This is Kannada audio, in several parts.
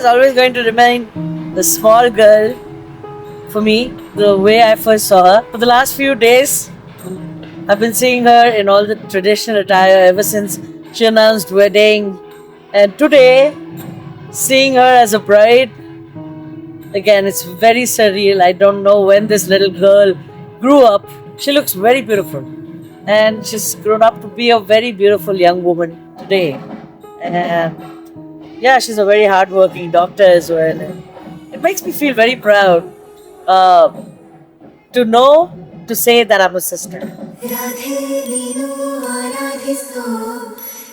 is always going to remain the small girl for me, the way I first saw her. For the last few days, I've been seeing her in all the traditional attire ever since she announced wedding. And today, seeing her as a bride, again, it's very surreal. I don't know when this little girl grew up. She looks very beautiful. And she's grown up to be a very beautiful young woman today. And yeah, she's a very hardworking doctor as well. And it makes me feel very proud uh, to know, to say that I'm a sister. Radhe ನೀನು ಆರಾಧಿಸೋ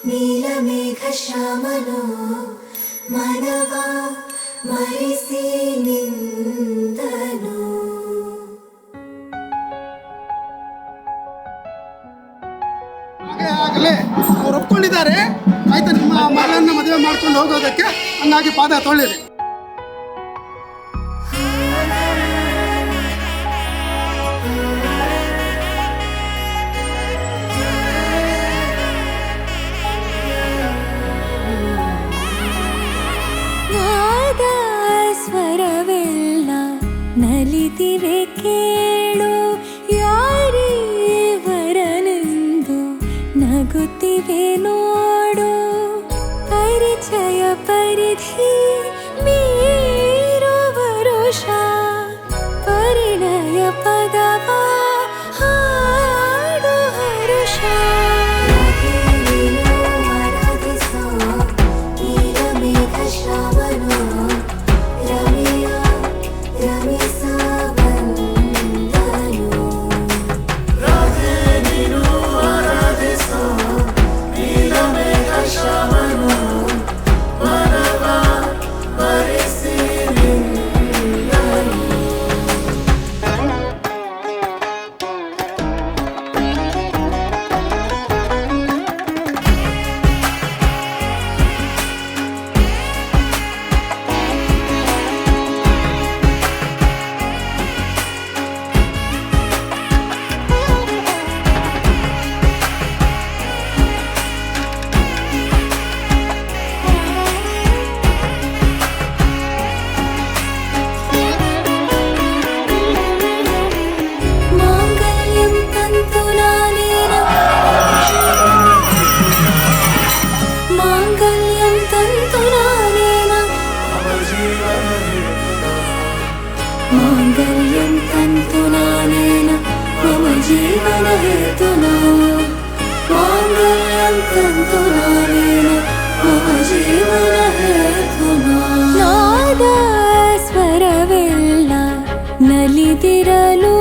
ನೀಲಮೇಘ ಶ್ಯಾಮನೋ ಮನವ ಮರಿಸಿ ನಿಂದನು. ಆಗಲೇ ಅವ್ರು ಒಪ್ಕೊಂಡಿದ್ದಾರೆ ಆಯ್ತಾ ನಿಮ್ಮ ಮಗಳನ್ನ ಮದುವೆ ಮಾಡ್ಕೊಂಡು ಹೋಗೋದಕ್ಕೆ, ಹಂಗಾಗಿ ಪಾದ ತೊಳಿರಿ. ಸ್ವರವೆಲ್ಲ ನಲಿದಿವೆ ಕೇಳು, ಯಾರೀವರನೆಂದು ನಗುತ್ತಿವೆ ನೋಡು. ಪರಿಚಯ ಪರಿಧಿ ಮೀರುವ ವರುಷ, ಪರಿಣಯ ಪದವ ಹಾಡು ಹರುಷ. ಆರಾಧಿಸೋ ನೀಲಮೇಘ ಶ್ರಾವಣೋ ರಮಿಯ ರಮಿಸ ಬಂದನು. ರಾಧೆ ನೀನು ಆರಾಧಿಸೋ ನೀಲಮೇಘ ಶ್ರಾವಣೋ ಮನವ ಮರೆಸಿ ನಿಂದನು. ಮಾಂಗಲ್ಯಂ ತಂತು ನಾನೇನ ಮಾಂಗಲ್ಯಂ ತಂತು ನಾನೇನ ಮಾಂಗಲ್ಯಂ ತಂತು ನಾನೇನ ಮಮ ಜೀವನ ಹೇತುನಾ. ಮಾಂಗಲ್ಯಂ ತಂತು ನಾನೇನ ಮಮ ಜೀವನ ಹೇತುನಾ. ನಾದ ಸ್ವರವೆಲ್ಲ ನಲಿದಿರಲು